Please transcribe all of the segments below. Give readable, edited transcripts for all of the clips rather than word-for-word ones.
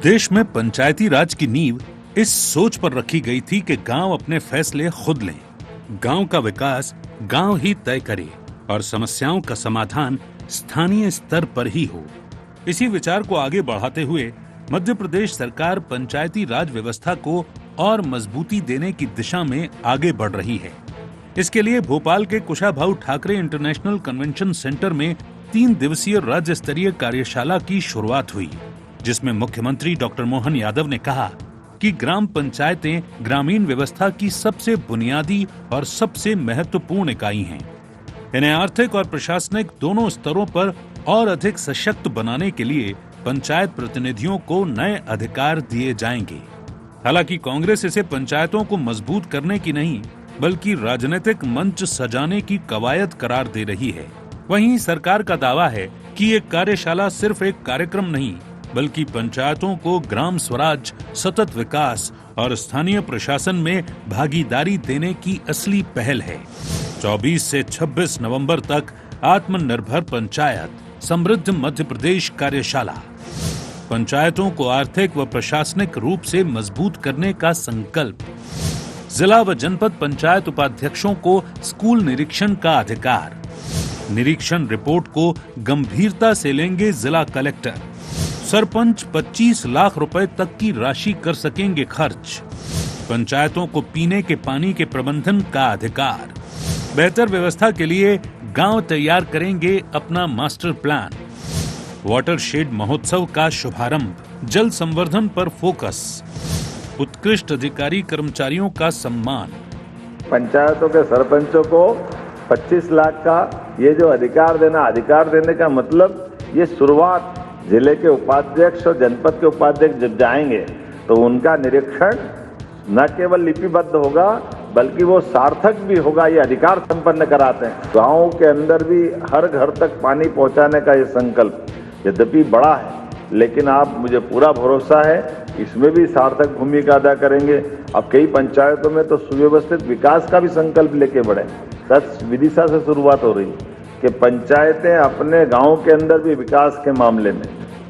देश में पंचायती राज की नींव इस सोच पर रखी गई थी कि गांव अपने फैसले खुद लें, गांव का विकास गांव ही तय करे और समस्याओं का समाधान स्थानीय स्तर पर ही हो। इसी विचार को आगे बढ़ाते हुए मध्य प्रदेश सरकार पंचायती राज व्यवस्था को और मजबूती देने की दिशा में आगे बढ़ रही है। इसके लिए भोपाल के Kushabhau Thackeray international convention centre में 3 दिवसीय राज्य स्तरीय कार्यशाला की शुरुआत हुई, जिसमें मुख्यमंत्री डॉक्टर मोहन यादव ने कहा कि ग्राम पंचायतें ग्रामीण व्यवस्था की सबसे बुनियादी और सबसे महत्वपूर्ण इकाई हैं। इन्हें आर्थिक और प्रशासनिक दोनों स्तरों पर और अधिक सशक्त बनाने के लिए पंचायत प्रतिनिधियों को नए अधिकार दिए जाएंगे। हालांकि कांग्रेस इसे पंचायतों को मजबूत करने की नहीं, बल्कि राजनीतिक मंच सजाने की कवायद करार दे रही है। वहीं सरकार का दावा है कि ये कार्यशाला सिर्फ एक कार्यक्रम नहीं, बल्कि पंचायतों को ग्राम स्वराज, सतत विकास और स्थानीय प्रशासन में भागीदारी देने की असली पहल है। 24 से 26 नवंबर तक आत्मनिर्भर पंचायत, समृद्ध मध्य प्रदेश कार्यशाला। पंचायतों को आर्थिक व प्रशासनिक रूप से मजबूत करने का संकल्प। जिला व जनपद पंचायत उपाध्यक्षों को स्कूल निरीक्षण का अधिकार। निरीक्षण रिपोर्ट को गंभीरता से लेंगे जिला कलेक्टर। सरपंच 25 लाख रुपए तक की राशि कर सकेंगे खर्च। पंचायतों को पीने के पानी के प्रबंधन का अधिकार। बेहतर व्यवस्था के लिए गांव तैयार करेंगे अपना मास्टर प्लान। वाटरशेड महोत्सव का शुभारंभ। जल संवर्धन पर फोकस। उत्कृष्ट अधिकारी कर्मचारियों का सम्मान। पंचायतों के सरपंचों को 25 लाख का ये जो अधिकार देने का मतलब ये शुरुआत, जिले के उपाध्यक्ष और जनपद के उपाध्यक्ष जब जाएंगे तो उनका निरीक्षण न केवल लिपिबद्ध होगा बल्कि वो सार्थक भी होगा। ये अधिकार संपन्न कराते हैं। गाँव के अंदर भी हर घर तक पानी पहुंचाने का ये संकल्प यद्यपि बड़ा है, लेकिन आप मुझे पूरा भरोसा है इसमें भी सार्थक भूमिका अदा करेंगे। अब कई पंचायतों में तो सुव्यवस्थित विकास का भी संकल्प लेके बढ़े। सच विदिशा से शुरुआत हो रही है कि पंचायतें अपने गांव के अंदर भी विकास के मामले में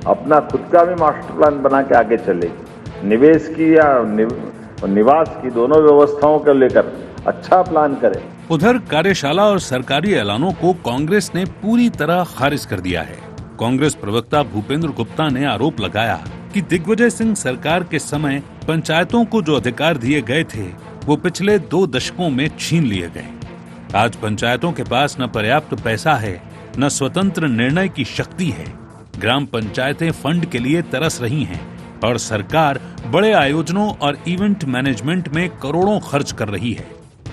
अपना खुद का भी मास्टर प्लान बना के आगे चलेगी। निवेश की या निवास की दोनों व्यवस्थाओं को लेकर अच्छा प्लान करें। उधर कार्यशाला और सरकारी ऐलानों को कांग्रेस ने पूरी तरह खारिज कर दिया है। कांग्रेस प्रवक्ता भूपेंद्र गुप्ता ने आरोप लगाया कि दिग्विजय सिंह सरकार के समय पंचायतों को जो अधिकार दिए गए थे वो पिछले 2 दशकों में छीन लिए गए। आज पंचायतों के पास न पर्याप्त पैसा है, न स्वतंत्र निर्णय की शक्ति है। ग्राम पंचायतें फंड के लिए तरस रही हैं और सरकार बड़े आयोजनों और इवेंट मैनेजमेंट में करोड़ों खर्च कर रही है।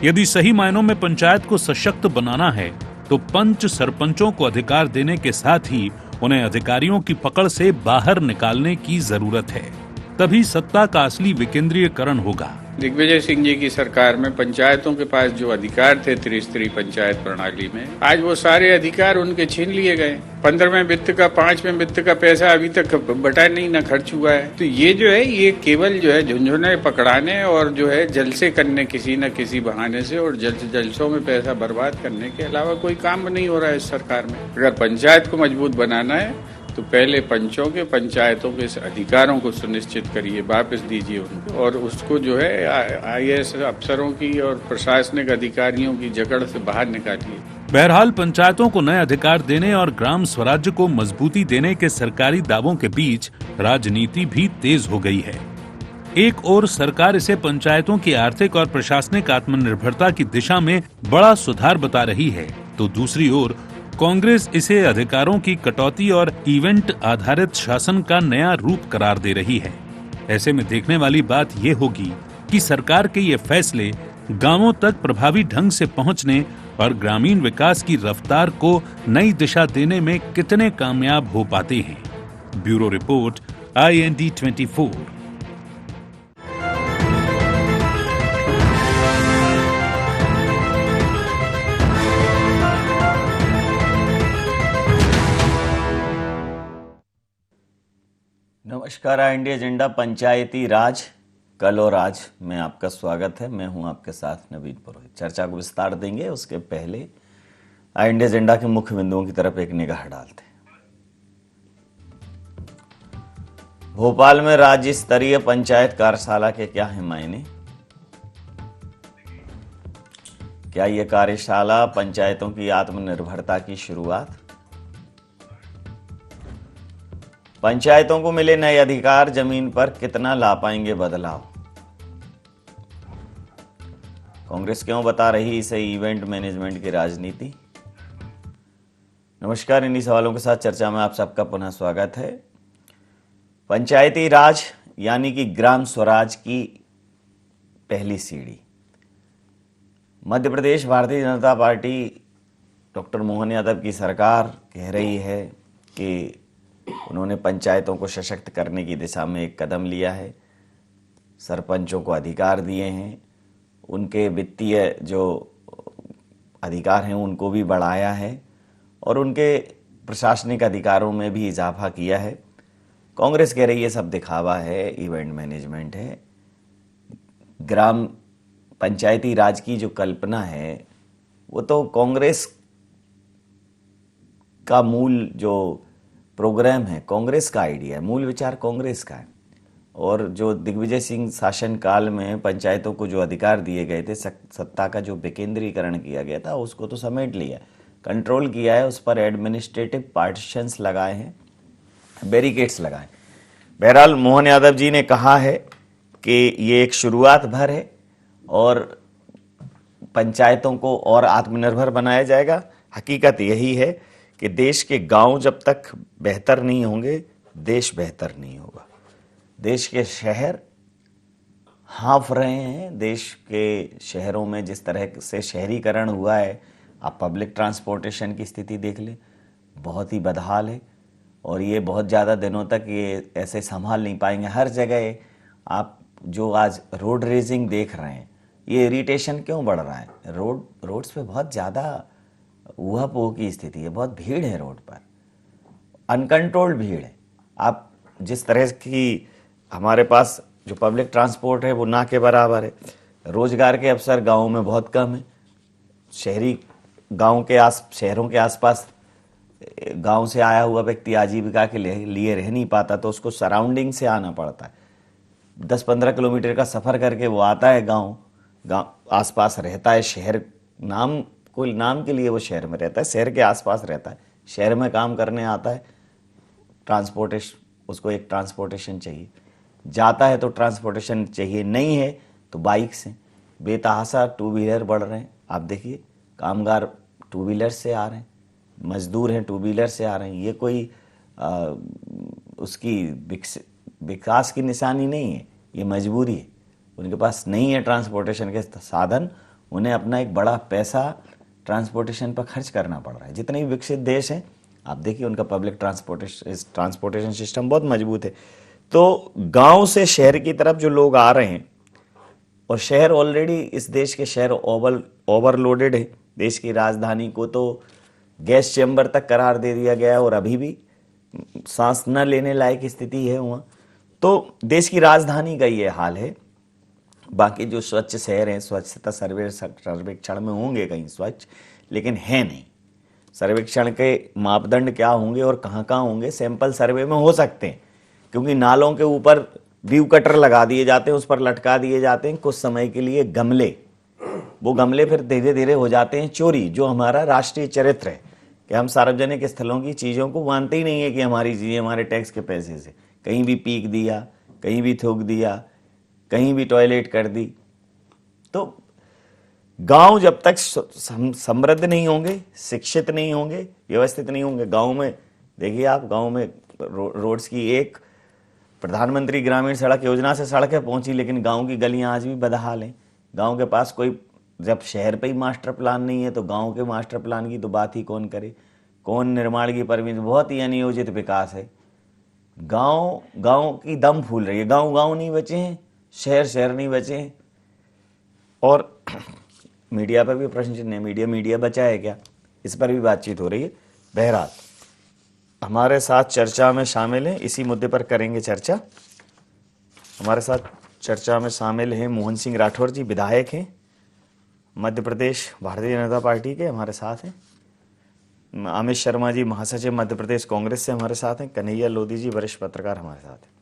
यदि सही मायनों में पंचायत को सशक्त बनाना है तो पंच सरपंचों को अधिकार देने के साथ ही उन्हें अधिकारियों की पकड़ से बाहर निकालने की जरूरत है। तभी सत्ता का असली विकेंद्रीयकरण होगा। दिग्विजय सिंह जी की सरकार में पंचायतों के पास जो अधिकार थे त्रिस्तरीय पंचायत प्रणाली में, आज वो सारे अधिकार उनके छीन लिए गए। 15वें वित्त का 5वें वित्त का पैसा अभी तक बटा नहीं न खर्च हुआ है। तो ये जो है ये केवल जो है झुंझुने पकड़ाने और जो है जलसे करने किसी न किसी बहाने से और जलसों में पैसा बर्बाद करने के अलावा कोई काम नहीं हो रहा है इस सरकार में। अगर पंचायत को मजबूत बनाना है तो पहले पंचों के पंचायतों के अधिकारों को सुनिश्चित करिए, वापस दीजिए उनको, और उसको जो है आईएएस अफसरों की और प्रशासनिक अधिकारियों की जकड़ से बाहर निकालिए। बहरहाल पंचायतों को नए अधिकार देने और ग्राम स्वराज्य को मजबूती देने के सरकारी दावों के बीच राजनीति भी तेज हो गई है। एक ओर सरकार इसे पंचायतों की आर्थिक और प्रशासनिक आत्मनिर्भरता की दिशा में बड़ा सुधार बता रही है, तो दूसरी ओर कांग्रेस इसे अधिकारों की कटौती और इवेंट आधारित शासन का नया रूप करार दे रही है। ऐसे में देखने वाली बात ये होगी कि सरकार के ये फैसले गांवों तक प्रभावी ढंग से पहुंचने और ग्रामीण विकास की रफ्तार को नई दिशा देने में कितने कामयाब हो पाते हैं। Bureau report, IND 24। नमस्कार, IND एजेंडा पंचायती राज कल और आज में आपका स्वागत है। मैं हूं आपके साथ नवीन पुरोहित। चर्चा को विस्तार देंगे, उसके पहले IND एजेंडा के मुख्य बिंदुओं की तरफ एक निगाह डालते हैं। भोपाल में राज्य स्तरीय पंचायत कार्यशाला के क्या है मायने? क्या यह कार्यशाला पंचायतों की आत्मनिर्भरता की शुरुआत? पंचायतों को मिले नए अधिकार, जमीन पर कितना ला पाएंगे बदलाव? कांग्रेस क्यों बता रही इसे इवेंट मैनेजमेंट की राजनीति? नमस्कार, इन्हीं सवालों के साथ चर्चा में आप सबका पुनः स्वागत है। पंचायती राज यानी कि ग्राम स्वराज की पहली सीढ़ी। मध्य प्रदेश भारतीय जनता पार्टी डॉक्टर मोहन यादव की सरकार कह रही है कि उन्होंने पंचायतों को सशक्त करने की दिशा में एक कदम लिया है, सरपंचों को अधिकार दिए हैं, उनके वित्तीय जो अधिकार हैं उनको भी बढ़ाया है और उनके प्रशासनिक अधिकारों में भी इजाफा किया है। कांग्रेस कह रही है सब दिखावा है, इवेंट मैनेजमेंट है। ग्राम पंचायती राज की जो कल्पना है वो तो कांग्रेस का मूल जो प्रोग्राम है, कांग्रेस का आइडिया है, मूल विचार कांग्रेस का है। और जो दिग्विजय सिंह शासन काल में पंचायतों को जो अधिकार दिए गए थे, सत्ता का जो विकेंद्रीकरण किया गया था, उसको तो समेट लिया, कंट्रोल किया है, उस पर एडमिनिस्ट्रेटिव पार्टीशंस लगाए हैं, बैरिकेड्स लगाए। बहरहाल मोहन यादव जी ने कहा है कि ये एक शुरुआत भर है और पंचायतों को और आत्मनिर्भर बनाया जाएगा। हकीकत यही है कि देश के गांव जब तक बेहतर नहीं होंगे, देश बेहतर नहीं होगा। देश के शहर हाँफ रहे हैं। देश के शहरों में जिस तरह से शहरीकरण हुआ है, आप पब्लिक ट्रांसपोर्टेशन की स्थिति देख लें, बहुत ही बदहाल है और ये बहुत ज़्यादा दिनों तक ये ऐसे संभाल नहीं पाएंगे। हर जगह आप जो आज रोड रेजिंग देख रहे हैं, ये इरिटेशन क्यों बढ़ रहा है? रोड्स पे बहुत ज़्यादा ऊहापोह की स्थिति है, बहुत भीड़ है रोड पर, अनकंट्रोल्ड भीड़ है। आप जिस तरह की हमारे पास जो पब्लिक ट्रांसपोर्ट है वो ना के बराबर है। रोजगार के अवसर गाँव में बहुत कम है। शहरों के आसपास गांव से आया हुआ व्यक्ति आजीविका के लिए रह नहीं पाता, तो उसको सराउंडिंग से आना पड़ता है। 10-15 किलोमीटर का सफ़र करके वो आता है गांव आसपास रहता है। शहर कोई नाम के लिए वो शहर में रहता है, शहर के आसपास रहता है, शहर में काम करने आता है। उसको एक ट्रांसपोर्टेशन चाहिए, जाता है तो ट्रांसपोर्टेशन चाहिए, नहीं है तो बाइक से। बेतहाशा टू व्हीलर बढ़ रहे हैं। आप देखिए, कामगार टू व्हीलर से आ रहे हैं, मजदूर हैं टू व्हीलर से आ रहे हैं। ये कोई उसकी विकास की निशानी नहीं है, ये मजबूरी है। उनके पास नहीं है ट्रांसपोर्टेशन के साधन, उन्हें अपना एक बड़ा पैसा ट्रांसपोर्टेशन पर खर्च करना पड़ रहा है। जितने भी विकसित देश हैं, आप देखिए उनका पब्लिक ट्रांसपोर्टेशन सिस्टम बहुत मजबूत है। तो गांव से शहर की तरफ जो लोग आ रहे हैं, और शहर ऑलरेडी, इस देश के शहर ओवरलोडेड है। देश की राजधानी को तो गैस चैम्बर तक करार दे दिया गया है और अभी भी सांस न लेने लायक स्थिति है वहाँ। तो देश की राजधानी का ये हाल है। बाकी जो स्वच्छ शहर हैं, स्वच्छता सर्वेक्षण में होंगे कहीं स्वच्छ, लेकिन है नहीं। सर्वेक्षण के मापदंड क्या होंगे और कहाँ कहाँ होंगे, सैंपल सर्वे में हो सकते हैं, क्योंकि नालों के ऊपर व्यू कटर लगा दिए जाते हैं, उस पर लटका दिए जाते हैं कुछ समय के लिए गमले। वो गमले फिर धीरे धीरे हो जाते हैं चोरी, जो हमारा राष्ट्रीय चरित्र है कि हम सार्वजनिक स्थलों की चीज़ों को मानते ही नहीं है कि हमारी चीज़ें हमारे टैक्स के पैसे से। कहीं भी पीक दिया, कहीं भी थूक दिया, कहीं भी टॉयलेट कर दी। तो गांव जब तक समृद्ध नहीं होंगे, शिक्षित नहीं होंगे, व्यवस्थित नहीं होंगे, गांव में देखिए आप, गांव में रोड्स की एक प्रधानमंत्री ग्रामीण सड़क योजना से सड़कें पहुंची, लेकिन गांव की गलियां आज भी बदहाल हैं। गांव के पास कोई, जब शहर पे ही मास्टर प्लान नहीं है तो गांव के मास्टर प्लान की तो बात ही कौन करे, कौन निर्माण की परमिट। बहुत ही अनियोजित विकास है। गांव की दम फूल रही है। गांव नहीं बचे हैं, शहर नहीं बचे हैं। और मीडिया पर भी प्रश्न चिन्ह है, मीडिया बचा है क्या, इस पर भी बातचीत हो रही है। बहरहाल हमारे साथ चर्चा में शामिल हैं, इसी मुद्दे पर करेंगे चर्चा। हमारे साथ चर्चा में शामिल हैं मोहन सिंह राठौर जी, विधायक हैं, मध्य प्रदेश भारतीय जनता पार्टी के हमारे साथ हैं। अमित शर्मा जी, महासचिव मध्य प्रदेश कांग्रेस से हमारे साथ हैं। कन्हैया लोधी जी, वरिष्ठ पत्रकार हमारे साथ हैं।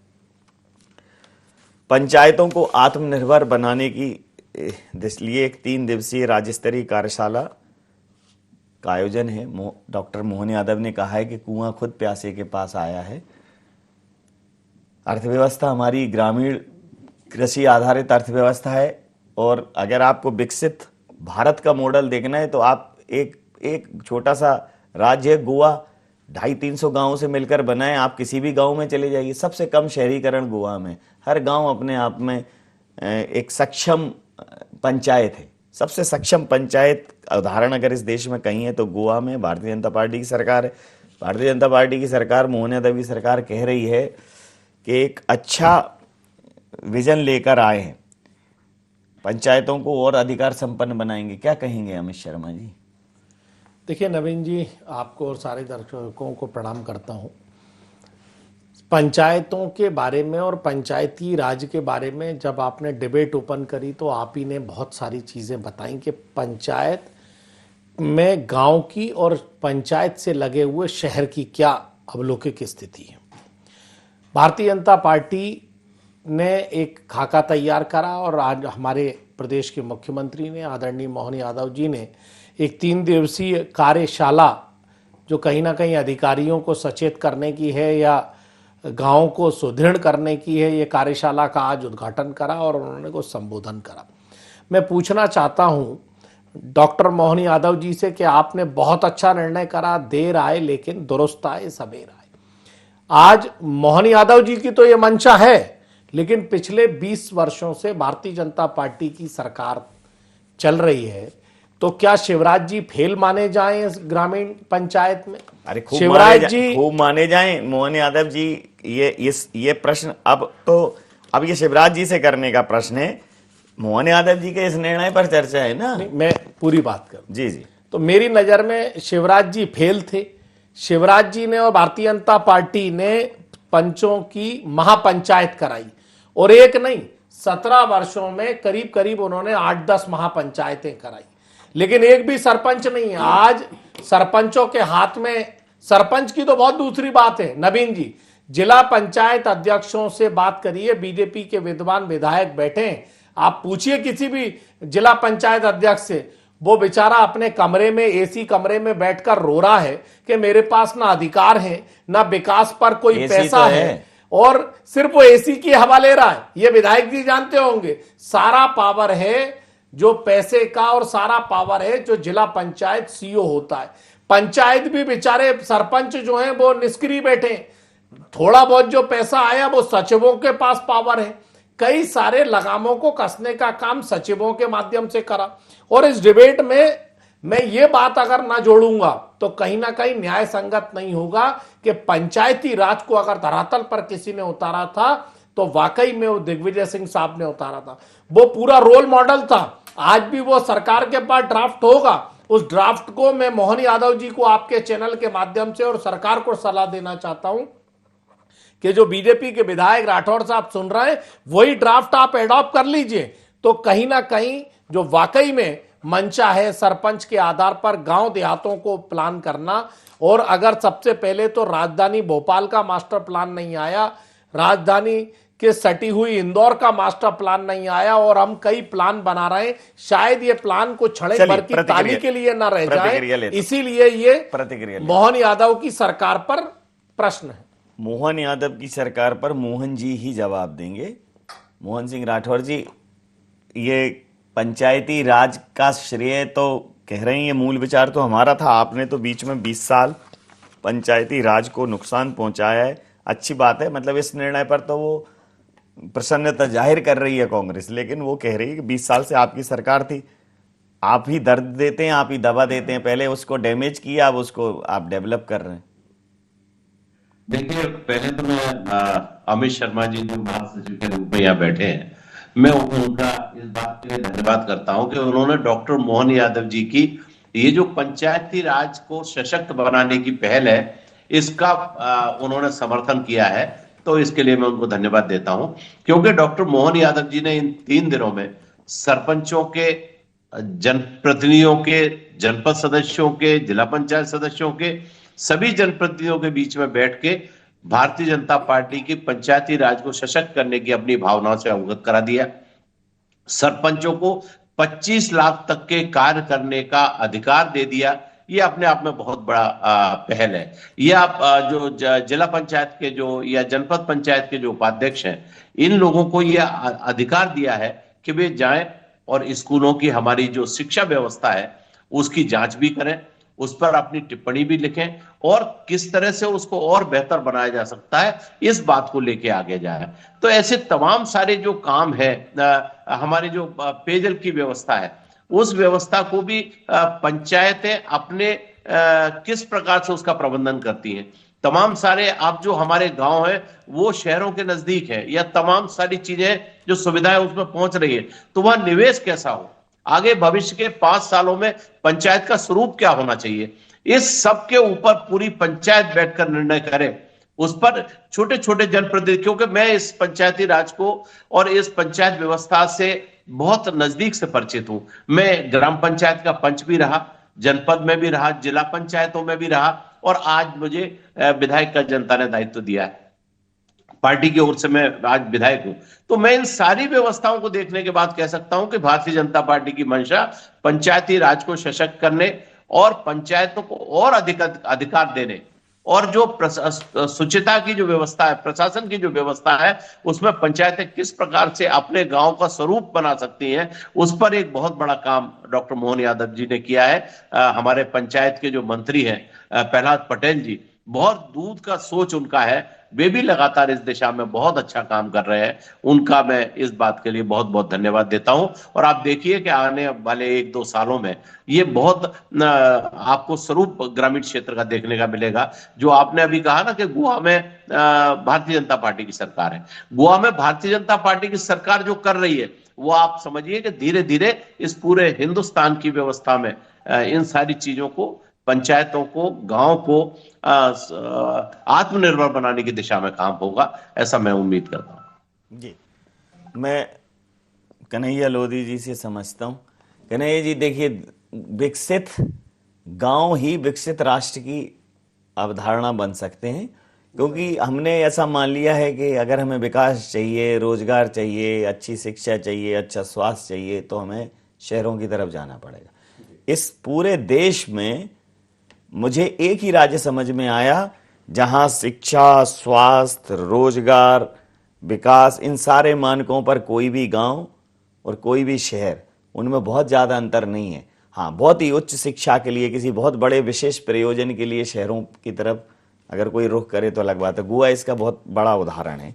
पंचायतों को आत्मनिर्भर बनाने की लिए एक 3 दिवसीय राज्य स्तरीय कार्यशाला का आयोजन है। डॉक्टर मोहन यादव ने कहा है कि कुआं खुद प्यासे के पास आया है। अर्थव्यवस्था हमारी ग्रामीण कृषि आधारित अर्थव्यवस्था है, और अगर आपको विकसित भारत का मॉडल देखना है तो आप एक छोटा सा राज्य है गोवा, 250-300 गांवों से मिलकर बना है। आप किसी भी गांव में चले जाइए, सबसे कम शहरीकरण गोवा में। हर गांव अपने आप में एक सक्षम पंचायत है। सबसे सक्षम पंचायत उदाहरण अगर इस देश में कहीं है तो गोवा में भारतीय जनता पार्टी की सरकार है। भारतीय जनता पार्टी की सरकार, मोहन यादव की सरकार कह रही है कि एक अच्छा विजन लेकर आए हैं, पंचायतों को और अधिकार संपन्न बनाएंगे। क्या कहेंगे अमित शर्मा जी? देखिए नवीन जी, आपको और सारे दर्शकों को प्रणाम करता हूं। पंचायतों के बारे में और पंचायती राज के बारे में जब आपने डिबेट ओपन करी तो आप ही ने बहुत सारी चीज़ें बताई कि पंचायत में गांव की और पंचायत से लगे हुए शहर की क्या अवलोकिक स्थिति है। भारतीय जनता पार्टी ने एक खाका तैयार करा और आज हमारे प्रदेश के मुख्यमंत्री ने, आदरणीय मोहन यादव जी ने, एक 3 दिवसीय कार्यशाला जो कहीं ना कहीं अधिकारियों को सचेत करने की है या गांव को सुदृढ़ करने की है, ये कार्यशाला का आज उद्घाटन करा और उन्होंने को संबोधन करा। मैं पूछना चाहता हूं डॉक्टर मोहन यादव जी से कि आपने बहुत अच्छा निर्णय करा, देर आए लेकिन दुरुस्त आए, सबेर आए। आज मोहन यादव जी की तो ये मंशा है, लेकिन पिछले 20 वर्षों से भारतीय जनता पार्टी की सरकार चल रही है, तो क्या शिवराज जी फेल माने जाएं इस ग्रामीण पंचायत में? अरे शिवराज जी खूब माने जाएं मोहन यादव जी। ये प्रश्न अब ये शिवराज जी से करने का प्रश्न है। मोहन यादव जी के इस निर्णय पर चर्चा है ना। मैं पूरी बात करूं जी जी। तो मेरी नजर में शिवराज जी फेल थे। शिवराज जी ने और भारतीय जनता पार्टी ने पंचों की महापंचायत कराई, और एक नहीं 17 वर्षों में करीब करीब उन्होंने 8-10 महापंचायतें कराई, लेकिन एक भी सरपंच नहीं है। आज सरपंचों के हाथ में, सरपंच की तो बहुत दूसरी बात है नवीन जी, जिला पंचायत अध्यक्षों से बात करिए, बीजेपी के विद्वान विधायक बैठे हैं, आप पूछिए किसी भी जिला पंचायत अध्यक्ष से, वो बेचारा अपने कमरे में, एसी कमरे में बैठकर रो रहा है कि मेरे पास ना अधिकार है, ना विकास पर कोई पैसा है, और सिर्फ वो एसी की हवा ले रहा है। ये विधायक जी जानते होंगे, सारा पावर है जो पैसे का, और सारा पावर है जो जिला पंचायत सीईओ होता है। पंचायत भी बेचारे सरपंच जो हैं वो निष्क्रिय बैठे, थोड़ा बहुत जो पैसा आया वो सचिवों के पास पावर है। कई सारे लगामों को कसने का काम सचिवों के माध्यम से करा। और इस डिबेट में मैं ये बात अगर ना जोड़ूंगा तो कहीं ना कहीं न्याय संगत नहीं होगा कि पंचायती राज को अगर धरातल पर किसी ने उतारा था तो वाकई में वो दिग्विजय सिंह साहब ने उतारा था। वो पूरा रोल मॉडल था। आज भी वो सरकार के पास ड्राफ्ट होगा, उस ड्राफ्ट को मैं मोहन यादव जी को आपके चैनल के माध्यम से और सरकार को सलाह देना चाहता हूं कि जो बीजेपी के विधायक राठौड़ साहब सुन रहे हैं, वही ड्राफ्ट आप एडॉप्ट कर लीजिए। तो कहीं ना कहीं जो वाकई में मंशा है सरपंच के आधार पर गांव देहातों को प्लान करना, और अगर सबसे पहले तो राजधानी भोपाल का मास्टर प्लान नहीं आया, राजधानी के सटी हुई इंदौर का मास्टर प्लान नहीं आया, और हम कई प्लान बना रहे हैं, शायद ये प्लान को छड़े भर की ताली के लिए ना रह जाए, इसीलिए ये मोहन यादव की सरकार पर प्रश्न है। मोहन यादव की सरकार पर मोहन जी ही जवाब देंगे। मोहन सिंह राठौर जी, ये पंचायती राज का श्रेय तो कह रहे हैं, ये मूल विचार तो हमारा था, आपने तो बीच में 20 साल पंचायती राज को नुकसान पहुंचाया है। अच्छी बात है, मतलब इस निर्णय पर तो वो प्रसन्नता जाहिर कर रही है कांग्रेस, लेकिन वो कह रही है कि 20 साल से आपकी सरकार थी, आप ही दर्द देते हैं, आप ही दवा देते हैं, पहले उसको डैमेज किया, अब उसको आप डेवलप कर रहे हैं। देखिए, पहले तो मैं अमित शर्मा जी जो भारत सचिव के रूप में यहाँ बैठे हैं, मैं उनका इस बात के लिए धन्यवाद करता हूं कि उन्होंने डॉक्टर मोहन यादव जी की ये जो पंचायती राज को सशक्त बनाने की पहल है, इसका उन्होंने समर्थन किया है। तो इसके लिए मैं उनको धन्यवाद देता हूं, क्योंकि डॉक्टर मोहन यादव जी ने इन 3 दिनों में सरपंचों के, जनप्रतिनिधियों के, जनपद सदस्यों के, जिला पंचायत सदस्यों के, सभी जनप्रतिनिधियों के बीच में बैठ के भारतीय जनता पार्टी की पंचायती राज को सशक्त करने की अपनी भावनाओं से अवगत करा दिया। सरपंचों को 25 लाख तक के कार्य करने का अधिकार दे दिया। ये अपने आप में बहुत बड़ा पहल है। ये आप जो जिला पंचायत के जो या जनपद पंचायत के जो उपाध्यक्ष हैं, इन लोगों को ये अधिकार दिया है कि वे जाएं और स्कूलों की हमारी जो शिक्षा व्यवस्था है उसकी जांच भी करें, उस पर अपनी टिप्पणी भी लिखें और किस तरह से उसको और बेहतर बनाया जा सकता है इस बात को लेके आगे जाए। तो ऐसे तमाम सारे जो काम है, हमारे जो पेयजल की व्यवस्था है उस व्यवस्था को भी पंचायतें अपने किस प्रकार से उसका प्रबंधन करती हैं। तमाम सारे आप जो हमारे गांव हैं वो शहरों के नजदीक है, या तमाम सारी चीजें जो सुविधाएं उसमें पहुंच रही है, तो वह निवेश कैसा हो, आगे भविष्य के 5 सालों में पंचायत का स्वरूप क्या होना चाहिए, इस सब के ऊपर पूरी पंचायत बैठकर निर्णय करे। उस पर छोटे छोटे जनप्रतिनिधि, क्योंकि मैं इस पंचायती राज को और इस पंचायत व्यवस्था से बहुत नजदीक से परिचित हूं। मैं ग्राम पंचायत का पंच भी रहा, जनपद में भी रहा, जिला पंचायतों में भी रहा और आज मुझे विधायक का जनता ने दायित्व दिया है। पार्टी की ओर से मैं आज विधायक हूं, तो मैं इन सारी व्यवस्थाओं को देखने के बाद कह सकता हूं कि भारतीय जनता पार्टी की मंशा पंचायती राज को सशक्त करने और पंचायतों को और अधिक अधिकार देने और जो शुचिता की जो व्यवस्था है, प्रशासन की जो व्यवस्था है, उसमें पंचायतें किस प्रकार से अपने गांव का स्वरूप बना सकती हैं, उस पर एक बहुत बड़ा काम डॉक्टर मोहन यादव जी ने किया है। हमारे पंचायत के जो मंत्री हैं प्रहलाद पटेल जी, बहुत दूध का सोच उनका है, वे भी लगातार इस दिशा में बहुत अच्छा काम कर रहे हैं। उनका मैं इस बात के लिए बहुत बहुत धन्यवाद देता हूं और आप देखिए कि आने वाले 1-2 सालों में ये बहुत आपको स्वरूप ग्रामीण क्षेत्र का देखने का मिलेगा। जो आपने अभी कहा ना कि गोवा में भारतीय जनता पार्टी की सरकार है, गोवा में भारतीय जनता पार्टी की सरकार जो कर रही है वो आप समझिए कि धीरे धीरे इस पूरे हिंदुस्तान की व्यवस्था में इन सारी चीजों को, पंचायतों को, गांव को आत्मनिर्भर बनाने की दिशा में काम होगा, ऐसा मैं उम्मीद करता हूं। जी, मैं कन्हैया लोधी जी से समझता हूं। कन्हैया जी देखिए, विकसित गांव ही विकसित राष्ट्र की अवधारणा बन सकते हैं, क्योंकि हमने ऐसा मान लिया है कि अगर हमें विकास चाहिए, रोजगार चाहिए, अच्छी शिक्षा चाहिए, अच्छा स्वास्थ्य चाहिए, तो हमें शहरों की तरफ जाना पड़ेगा। इस पूरे देश में मुझे एक ही राज्य समझ में आया जहां शिक्षा, स्वास्थ्य, रोजगार, विकास, इन सारे मानकों पर कोई भी गांव और कोई भी शहर, उनमें बहुत ज़्यादा अंतर नहीं है। हाँ, बहुत ही उच्च शिक्षा के लिए, किसी बहुत बड़े विशेष प्रयोजन के लिए शहरों की तरफ अगर कोई रुख करे तो अलग बात है। गोवा इसका बहुत बड़ा उदाहरण है।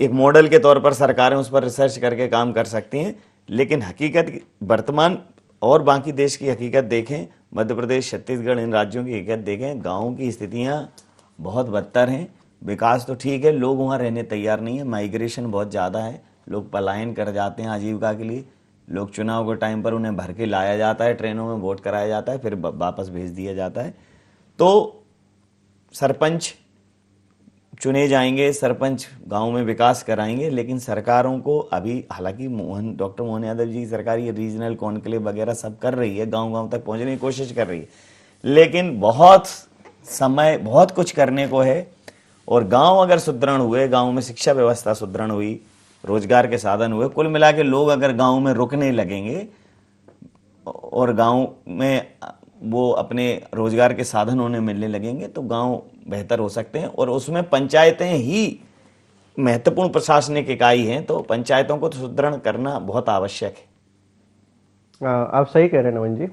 एक मॉडल के तौर पर सरकारें उस पर रिसर्च करके काम कर सकती हैं, लेकिन हकीकत वर्तमान और बाकी देश की हकीकत देखें, मध्य प्रदेश, छत्तीसगढ़, इन राज्यों की हकीकत देखें, गाँव की स्थितियाँ बहुत बदतर हैं। विकास तो ठीक है, लोग वहाँ रहने तैयार नहीं है, माइग्रेशन बहुत ज़्यादा है, लोग पलायन कर जाते हैं आजीविका के लिए। लोग चुनाव के टाइम पर उन्हें भर के लाया जाता है, ट्रेनों में वोट कराया जाता है, फिर वापस भेज दिया जाता है। तो सरपंच चुने जाएंगे, सरपंच गांव में विकास कराएंगे, लेकिन सरकारों को अभी, हालांकि डॉक्टर मोहन यादव जी की सरकार ये रीजनल कॉन्क्लेव वगैरह सब कर रही है, गांव-गांव तक पहुंचने की कोशिश कर रही है, लेकिन बहुत समय, बहुत कुछ करने को है। और गांव अगर सुदृढ़ हुए, गांव में शिक्षा व्यवस्था सुदृढ़ हुई, रोजगार के साधन हुए, कुल मिला के लोग अगर गांव में रुकने लगेंगे और गांव में वो अपने रोजगार के साधन उन्हें मिलने लगेंगे, तो गांव बेहतर हो सकते हैं। और उसमें पंचायतें ही महत्वपूर्ण प्रशासनिक इकाई हैं, तो पंचायतों को तो सुदृढ़ करना बहुत आवश्यक है। आप सही कह रहे हैं नवन जी।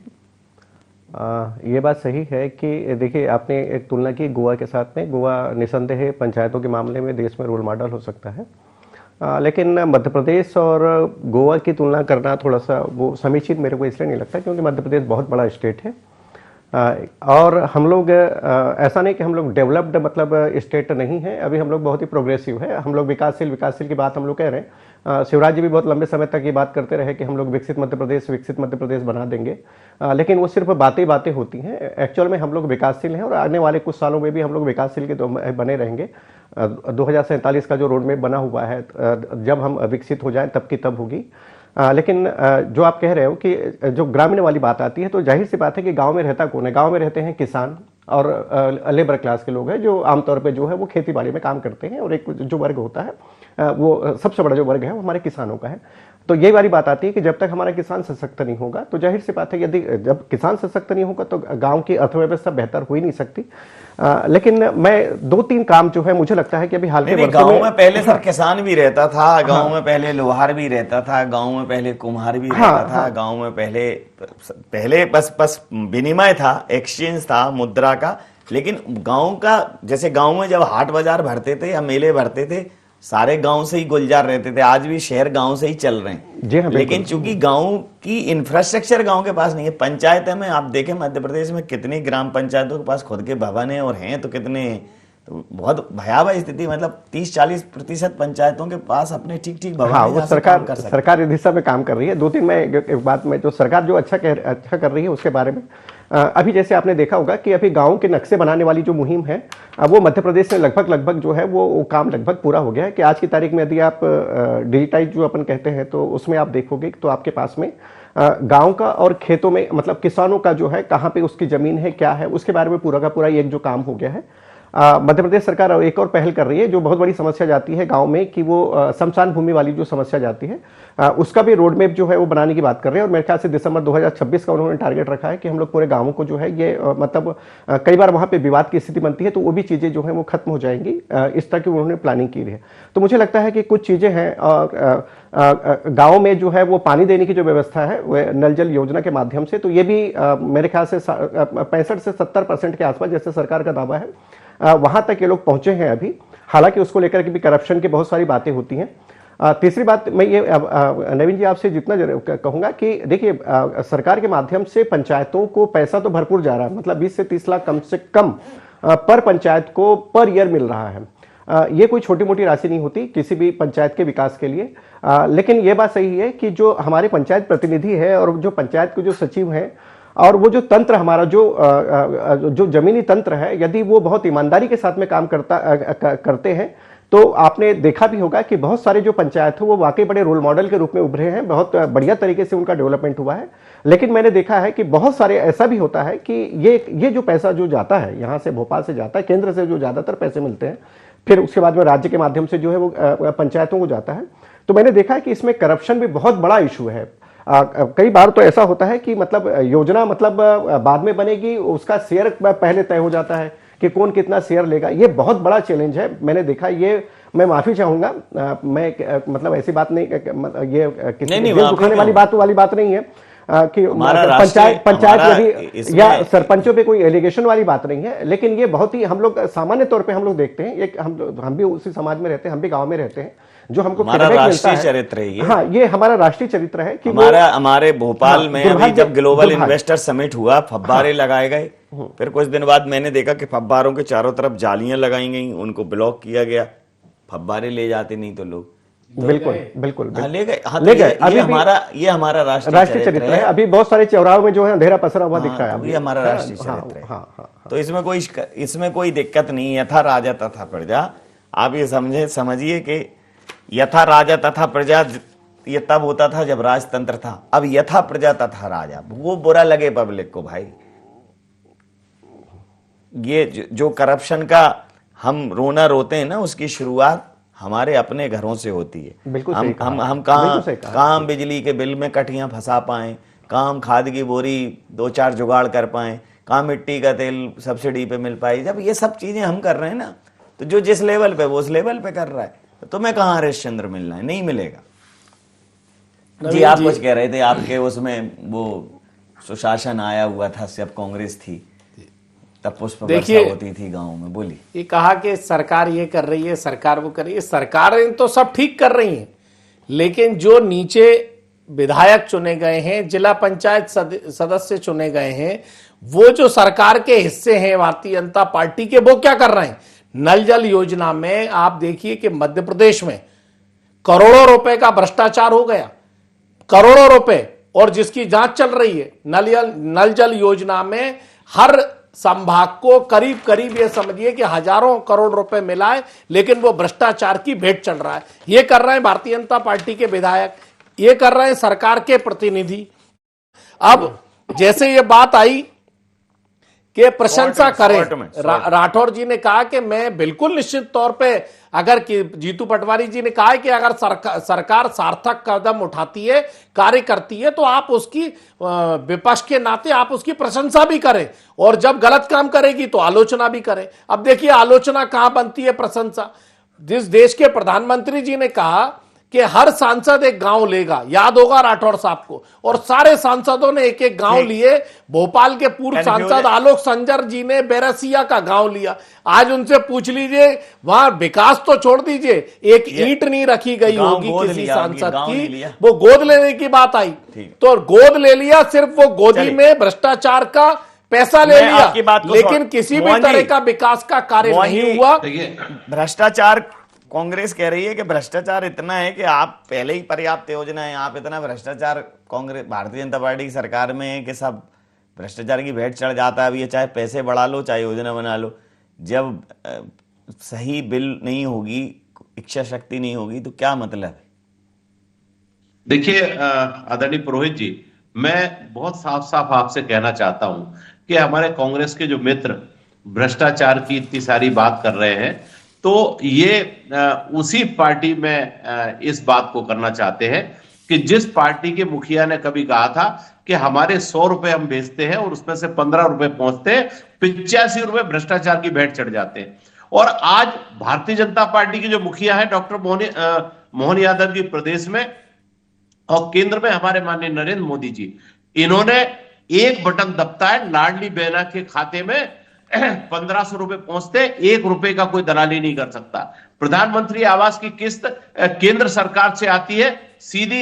ये बात सही है कि देखिए, आपने एक तुलना की गोवा के साथ में। गोवा निसंदेह पंचायतों के मामले में देश में रोल मॉडल हो सकता है, लेकिन मध्य प्रदेश और गोवा की तुलना करना थोड़ा सा वो समीचीन मेरे को इसलिए नहीं लगता, क्योंकि मध्य प्रदेश बहुत बड़ा स्टेट है और हम लोग ऐसा नहीं कि हम लोग डेवलप्ड मतलब स्टेट नहीं है, अभी हम लोग बहुत ही प्रोग्रेसिव है। हम लोग विकासशील की बात हम लोग कह रहे हैं। शिवराज जी भी बहुत लंबे समय तक ये बात करते रहे कि हम लोग विकसित मध्य प्रदेश बना देंगे, लेकिन वो सिर्फ बातें होती हैं। एक्चुअल में हम लोग विकासशील हैं और आने वाले कुछ सालों में भी हम लोग विकासशील के बने रहेंगे। 2047 का जो रोड मैप बना हुआ है, जब हम विकसित हो जाएं तब की तब होगी। लेकिन जो आप कह रहे हो कि जो ग्रामीण वाली बात आती है, तो जाहिर सी बात है कि गांव में रहता कौन है? गांव में रहते हैं किसान, और लेबर क्लास के लोग हैं जो आमतौर पे जो है वो खेती बाड़ी में काम करते हैं, और एक जो वर्ग होता है वो सबसे बड़ा जो वर्ग है वो हमारे किसानों का है। तो यही वाली बात आती है कि जब तक हमारा किसान सशक्त नहीं होगा तो जाहिर सी बात है, यदि जब किसान सशक्त नहीं होगा तो गांव की अर्थव्यवस्था बेहतर हो ही नहीं सकती। लेकिन मैं 2-3 काम जो है मुझे लगता है कि अभी हाल के वर्षों गांव में पहले सर किसान भी रहता था, गांव में पहले लोहार भी रहता था, गांव में पहले कुम्हार भी रहता था, गांव में पहले बस विनिमय था, एक्सचेंज था मुद्रा का। लेकिन गांव का, जैसे गांव में जब हाट बाजार भरते थे या मेले भरते थे, सारे गांव से ही गुलजार रहते थे। आज भी शहर गांव से ही चल रहे हैं जी हाँ, लेकिन चूंकि गांव की इंफ्रास्ट्रक्चर गांव के पास नहीं है। पंचायतें में आप देखें मध्य प्रदेश में कितनी ग्राम पंचायतों के पास खुद के भवन है और हैं तो कितने, तो बहुत भयावह स्थिति, मतलब 30-40% पंचायतों के पास अपने ठीक भवन हाँ, है, वो सरकार इस दिशा में काम कर रही है। 2-3 मैं एक बात में जो सरकार जो अच्छा कर रही है उसके बारे में, अभी जैसे आपने देखा होगा कि अभी गांव के नक्शे बनाने वाली जो मुहिम है वो मध्य प्रदेश में लगभग जो है वो काम लगभग पूरा हो गया है। कि आज की तारीख में यदि आप डिजिटाइज जो अपन कहते हैं तो उसमें आप देखोगे तो आपके पास में गांव का और खेतों में, मतलब किसानों का जो है कहाँ पे उसकी जमीन है, क्या है, उसके बारे में पूरा का पूरा एक जो काम हो गया है। मध्य प्रदेश सरकार एक और पहल कर रही है। जो बहुत बड़ी समस्या जाती है गांव में कि वो शमशान भूमि वाली जो समस्या जाती है, उसका भी रोड मैप जो है वो बनाने की बात कर रहे हैं। और मेरे ख्याल से दिसंबर 2026 का उन्होंने टारगेट रखा है कि हम लोग पूरे गांवों को जो है ये मतलब कई बार वहां पे विवाद की स्थिति बनती है तो वो भी चीजें जो है वो खत्म हो जाएंगी, इस तरह की उन्होंने प्लानिंग की है। तो मुझे लगता है कि कुछ चीजें हैं गाँव में जो है वो पानी देने की जो व्यवस्था है वो नल जल योजना के माध्यम से, तो ये भी मेरे ख्याल से 65 से 70% के आसपास जैसे सरकार का दावा है वहां तक ये लोग पहुंचे हैं अभी। हालांकि उसको लेकर के भी करप्शन की बहुत सारी बातें होती हैं। तीसरी बात मैं ये नवीन जी आपसे जितना कहूंगा कि देखिए सरकार के माध्यम से पंचायतों को पैसा तो भरपूर जा रहा है, मतलब 20 से 30 लाख कम से कम पर पंचायत को पर ईयर मिल रहा है। ये कोई छोटी मोटी राशि नहीं होती किसी भी पंचायत के विकास के लिए। लेकिन ये बात सही है कि जो हमारे पंचायत प्रतिनिधि है और जो पंचायत के जो सचिव हैं और वो जो तंत्र हमारा जो जमीनी तंत्र है, यदि वो बहुत ईमानदारी के साथ में काम करते हैं तो आपने देखा भी होगा कि बहुत सारे जो पंचायत हो वो वाकई बड़े रोल मॉडल के रूप में उभरे हैं, बहुत बढ़िया तरीके से उनका डेवलपमेंट हुआ है। लेकिन मैंने देखा है कि बहुत सारे ऐसा भी होता है कि ये जो पैसा जो जाता है यहाँ से, भोपाल से जाता है, केंद्र से जो ज्यादातर पैसे मिलते हैं, फिर उसके बाद में राज्य के माध्यम से जो है वो पंचायतों को जाता है। तो मैंने देखा है कि इसमें करप्शन भी बहुत बड़ा इशू है। कई बार तो ऐसा होता है कि मतलब योजना मतलब बाद में बनेगी, उसका शेयर पहले तय हो जाता है कि कौन कितना शेयर लेगा। ये बहुत बड़ा चैलेंज है, मैंने देखा। ये मैं माफी चाहूंगा, मैं मतलब ऐसी बात नहीं, ये किसी दिल दुखाने वाली बात नहीं है कि पंचायत यदि या सरपंचों पे कोई एलिगेशन वाली बात नहीं है। लेकिन ये बहुत ही हम लोग सामान्य तौर पे हम लोग देखते हैं, एक हम भी उसी समाज में रहते हैं, हम भी गांव में रहते हैं, जो हमको हमारा राष्ट्रीय चरित्र है ये। हाँ, ये हमारा राष्ट्रीय चरित्र है कि हमारे भोपाल में अभी जब ग्लोबल इन्वेस्टर समिट हुआ, फव्वारे लगाए गए, फिर कुछ दिन बाद मैंने देखा कि फव्वारों के चारों तरफ जालियां लगाई गई, उनको ब्लॉक किया गया। फव्वारे ले जाते नहीं तो लोग बिल्कुल ले गए। ये हमारा राष्ट्रीय चरित्र है। अभी बहुत सारे चौराहों में जो है अंधेरा पसरा हुआ दिख रहा है, ये हमारा राष्ट्रीय चरित्र है। तो इसमें कोई दिक्कत नहीं। यथा राजा तथा प्रजा, आप ये समझिए कि यथा राजा तथा प्रजा ये तब होता था जब राजतंत्र था। अब यथा प्रजा तथा राजा, वो बुरा लगे पब्लिक को भाई। ये जो करप्शन का हम रोना रोते हैं ना, उसकी शुरुआत हमारे अपने घरों से होती है। बिल्कुल हम कहाँ बिजली के बिल में कटियां फंसा पाए, कहाँ खाद की बोरी 2-4 जुगाड़ कर पाए, कहाँ मिट्टी का तेल सब्सिडी पे मिल पाए। जब ये सब चीजें हम कर रहे हैं ना, तो जो जिस लेवल पे वो उस लेवल पे कर रहा है, तो तुम्हें कहाँ हरिश्चंद्र मिलना है? नहीं मिलेगा। जी आप कुछ कह रहे थे, आपके उसमें वो सुशासन आया हुआ था, सब कांग्रेस थी तब पुष्प वर्षा होती थी गांव में। बोली ये कहा कि सरकार ये कर रही है, सरकार वो कर रही है। सरकारें तो सब ठीक कर रही हैं, लेकिन जो नीचे विधायक चुने गए हैं, जिला पंचायत सदस्य चुने गए हैं, वो जो सरकार के हिस्से हैं भारतीय जनता पार्टी के, वो क्या कर रहे हैं? नल जल योजना में आप देखिए कि मध्य प्रदेश में करोड़ों रुपए का भ्रष्टाचार हो गया, करोड़ों रुपए, और जिसकी जांच चल रही है। नल जल योजना में हर संभाग को करीब करीब ये समझिए कि हजारों करोड़ रुपए मिला है, लेकिन वो भ्रष्टाचार की भेंट चल रहा है। ये कर रहे हैं भारतीय जनता पार्टी के विधायक, ये कर रहे हैं सरकार के प्रतिनिधि। अब जैसे ये बात आई कि प्रशंसा करें। शॉर्ट में। राठौर जी ने कहा कि मैं बिल्कुल निश्चित तौर पे, अगर जीतू पटवारी जी ने कहा है कि अगर सरकार सार्थक कदम उठाती है, कार्य करती है, तो आप उसकी विपक्ष के नाते आप उसकी प्रशंसा भी करें, और जब गलत काम करेगी तो आलोचना भी करें। अब देखिए आलोचना कहां बनती है, प्रशंसा। जिस देश के प्रधानमंत्री जी ने कहा कि हर सांसद एक गांव लेगा, याद होगा राठौर साहब को, और सारे सांसदों ने एक एक गांव लिए। भोपाल के पूर्व सांसद आलोक संजर जी ने बैरसिया का गांव लिया। आज उनसे पूछ लीजिए, वहां विकास तो छोड़ दीजिए, एक ईंट नहीं रखी गई होगी किसी सांसद की, वो गोद लेने की बात आई तो गोद ले लिया, सिर्फ वो गोदी में भ्रष्टाचार का पैसा ले लिया, लेकिन किसी भी तरह का विकास का कार्य नहीं हुआ। भ्रष्टाचार, कांग्रेस कह रही है कि भ्रष्टाचार इतना है कि आप पहले ही पर्याप्त योजना है, आप इतना भ्रष्टाचार कांग्रेस भारतीय जनता पार्टी की सरकार में है कि सब भ्रष्टाचार की भेंट चढ़ जाता है। अब ये चाहे पैसे बढ़ा लो चाहे योजना बना लो, जब सही बिल नहीं होगी, इच्छा शक्ति नहीं होगी, तो क्या मतलब है? देखिए आदरणीय पुरोहित जी, मैं बहुत साफ साफ आपसे कहना चाहता हूं कि हमारे कांग्रेस के जो मित्र भ्रष्टाचार की इतनी सारी बात कर रहे हैं, तो ये उसी पार्टी में इस बात को करना चाहते हैं कि जिस पार्टी के मुखिया ने कभी कहा था कि हमारे 100 रुपए हम बेचते हैं और उसमें से 15 रुपए पहुंचते हैं, 85 रुपए भ्रष्टाचार की भेंट चढ़ जाते हैं। और आज भारतीय जनता पार्टी के जो मुखिया है डॉक्टर मोहन यादव जी प्रदेश में, और केंद्र में हमारे माननीय नरेंद्र मोदी जी, इन्होंने एक बटन दबता है, लाडली बहना के खाते में 1500 रुपए पहुंचते, 1 रुपए का कोई दलाली नहीं कर सकता। प्रधानमंत्री आवास की किस्त केंद्र सरकार से आती है, सीधी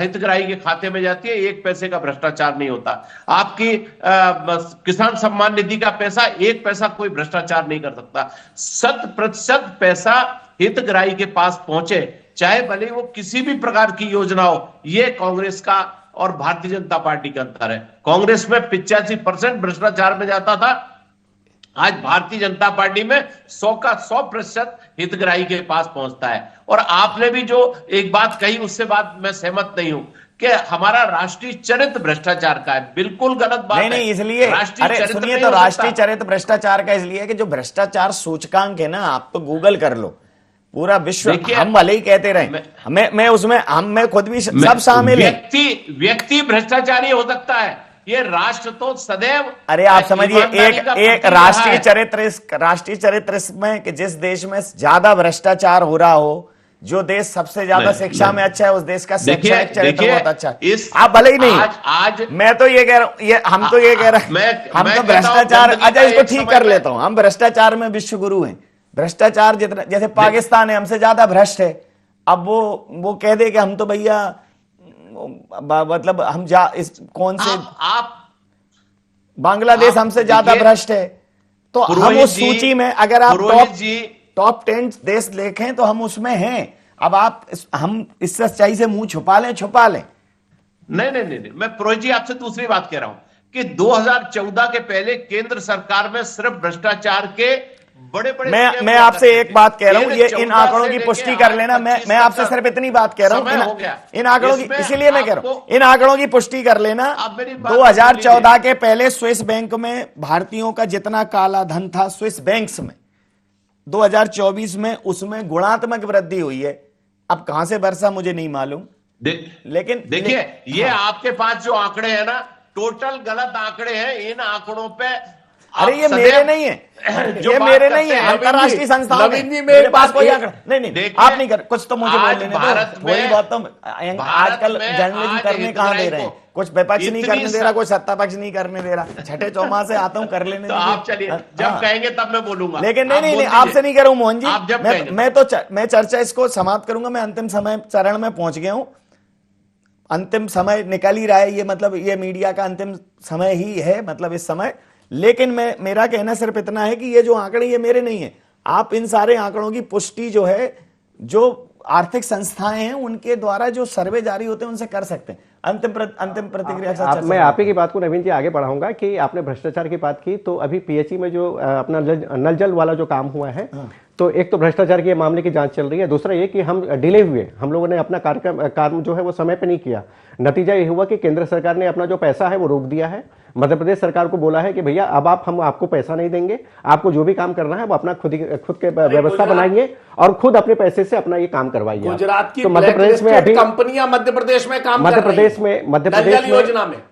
हितग्राही के खाते में जाती है, 1 पैसे का भ्रष्टाचार नहीं होता। आपकी किसान सम्मान निधि का पैसा, 1 पैसा कोई भ्रष्टाचार नहीं कर सकता। 100% पैसा हितग्राही के पास पहुंचे, चाहे भले वो किसी भी प्रकार की योजना हो। ये कांग्रेस का और भारतीय जनता पार्टी का अंतर है। कांग्रेस में 85% भ्रष्टाचार में जाता था, आज भारतीय जनता पार्टी में 100 का 100% हितग्राही के पास पहुंचता है। और आपने भी जो एक बात कही, उससे बात मैं सहमत नहीं हूं कि हमारा राष्ट्रीय चरित्र भ्रष्टाचार का है। बिल्कुल गलत बात है। नहीं, इसलिए अरे सुनिए, तो राष्ट्रीय चरित्र भ्रष्टाचार का इसलिए कि जो भ्रष्टाचार सूचकांक है ना, आप तो गूगल कर लो, पूरा विश्व, हम भले ही कहते रहे, मैं उसमें मैं खुद भी सब शामिल है। व्यक्ति भ्रष्टाचारी हो सकता है, ये राष्ट्र तो सदैव, अरे आप समझिए, एक राष्ट्रीय चरित्र इसमें कि जिस देश में ज्यादा भ्रष्टाचार हो रहा हो, जो देश सबसे ज्यादा शिक्षा में अच्छा है, उस देश का शैक्षणिक चरित्र बहुत अच्छा है। आप भले ही नहीं, आज मैं तो ये कह रहा हूं, हम तो ये कह रहे हैं, हम तो भ्रष्टाचार, अच्छा इसको ठीक कर लेता हूं, हम भ्रष्टाचार में विश्व गुरु हैं। भ्रष्टाचार जितना, जैसे पाकिस्तान है हमसे ज्यादा भ्रष्ट है, अब वो कह दे कि हम तो भैया, मतलब हम इस कौन से आप बांग्लादेश हमसे ज्यादा भ्रष्ट है, तो हम उस सूची में, अगर आप टॉप 10 देश देखें तो हम उसमें हैं। अब हम इस सच्चाई से मुंह छुपा लें। नहीं, मैं पुरोहित जी आपसे दूसरी बात कह रहा हूं कि 2014 के पहले केंद्र सरकार में सिर्फ भ्रष्टाचार के बड़े मैं आपसे एक बात कह रहा हूं, ये इन आंकड़ों की पुष्टि कर लेना। मैं आपसे सिर्फ इतनी बात कह रहा हूं, इन आंकड़ों की, इसीलिए मैं कह रहा हूं, इन आंकड़ों की पुष्टि कर लेना। 2014 के पहले स्विस बैंक में भारतीयों का जितना काला धन था स्विस बैंक्स में, 2024 में उसमें गुणात्मक वृद्धि हुई है। अब कहां से बरसा मुझे नहीं मालूम, लेकिन देखिए ये आपके पास जो आंकड़े हैं ना, टोटल गलत आंकड़े हैं। इन आंकड़ों पे अरे ये मेरे नहीं है, ये मेरे नहीं है, अंतरराष्ट्रीय संस्थाओं में मेरे पास कोई आंकड़ा नहीं, आप नहीं कर, कुछ तो मुझे बोल लेने दो, थोड़ी बहुत तो आजकल जर्नलिज्म करने कहां दे रहे हैं, कुछ विपक्ष नहीं करने दे रहा, कोई सत्ता पक्ष नहीं करने दे रहा, छठे चौमाह से आता हूं, कर लेने। आप चलिए, जब कहेंगे तब मैं बोलूंगा, लेकिन नहीं, आपसे नहीं कह रहा हूं मोहन जी, मैं चर्चा इसको समाप्त करूंगा। मैं अंतिम समय चरण में पहुंच गया हूं, अंतिम समय निकल ही रहा है, ये मतलब ये मीडिया का अंतिम समय ही है, मतलब इस समय। लेकिन मेरा कहना सिर्फ इतना है कि ये जो आंकड़े ये मेरे नहीं है, आप इन सारे आंकड़ों की पुष्टि जो है, जो आर्थिक संस्थाएं हैं उनके द्वारा जो सर्वे जारी होते हैं उनसे कर सकते हैं। अंतिम प्रतिक्रिया मैं आप ही की बात को नवीन जी आगे बढ़ाऊंगा कि आपने भ्रष्टाचार की बात की, तो अभी पीएचई में जो अपना नल जल वाला जो काम हुआ है, तो एक तो भ्रष्टाचार के मामले की जांच चल रही है, दूसरा ये कि हम डिले हुए, हम लोगों ने अपना काम जो है वो समय पे नहीं किया। नतीजा ये हुआ कि केंद्र सरकार ने अपना जो पैसा है वो रोक दिया है मध्य प्रदेश सरकार को बोला है कि भैया अब हम आपको पैसा नहीं देंगे, आपको जो भी काम करना है वो अपना खुद के व्यवस्था बनाइए और खुद अपने पैसे से अपना ये काम करवाइए। गुजरात की तो मध्य प्रदेश में अभी कंपनियां मध्य प्रदेश में काम कर रही हैं।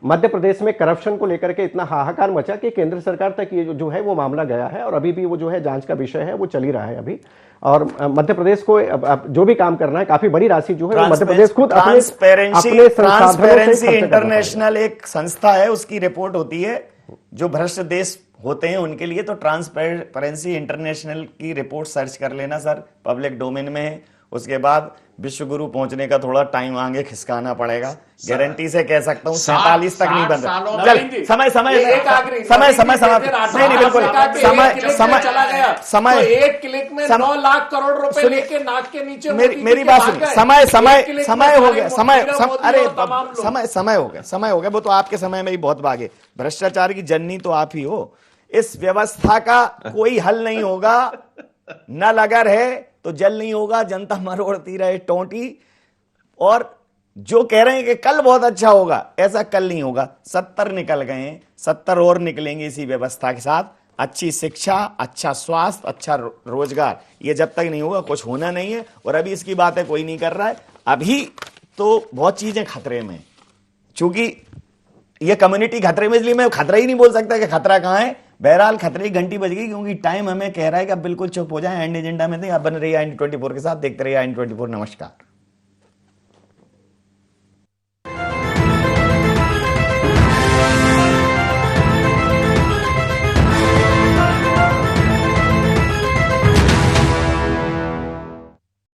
मध्य प्रदेश में करप्शन को लेकर के इतना हाहाकार मचा कि केंद्र सरकार तक ये जो है वो मामला गया है और अभी भी वो जो है जांच का विषय है, वो चल ही रहा है अभी। और मध्य प्रदेश को जो भी काम करना है, काफी बड़ी राशि जो है मध्य प्रदेश खुद ट्रांसपेरेंसी इंटरनेशनल एक संस्था है, उसकी रिपोर्ट होती है जो भ्रष्ट देश होते हैं उनके लिए। तो ट्रांसपेरेंसी इंटरनेशनल की रिपोर्ट सर्च कर लेना सर, पब्लिक डोमेन में है। उसके बाद विश्व गुरु पहुंचने का थोड़ा टाइम आगे खिसकाना पड़ेगा, गारंटी से कह सकता हूं 47 तक नहीं बन रहा। चल समय समय समय समय समय नहीं बिल्कुल समय चला गया समय तो एक क्लिक में 9 लाख करोड़ रुपए लेके नाक के नीचे मेरी बात सुनिए। समय हो गया, समय हो गया, वो तो आपके समय में ही बहुत भागे। भ्रष्टाचार की जननी तो आप ही हो। इस व्यवस्था का कोई हल नहीं होगा, न लगर है तो जल नहीं होगा, जनता मरोड़ती रहे टोंटी। और जो कह रहे हैं कि कल बहुत अच्छा होगा, ऐसा कल नहीं होगा। 70 निकल गए हैं, 70 और निकलेंगे इसी व्यवस्था के साथ। अच्छी शिक्षा, अच्छा स्वास्थ्य, अच्छा रोजगार, ये जब तक नहीं होगा कुछ होना नहीं है। और अभी इसकी बातें कोई नहीं कर रहा है। अभी तो बहुत चीजें खतरे में, चूंकि ये कम्युनिटी खतरे में, इसलिए मैं खतरा ही नहीं बोल सकता कि खतरा कहां है। बहरहाल खतरे की घंटी बज गई, क्योंकि टाइम हमें कह रहा है कि अब बिल्कुल चुप हो जाए। एंड एजेंडा में थे, अब बन रही है IND24 के साथ। देखते रहिए IND24। नमस्कार।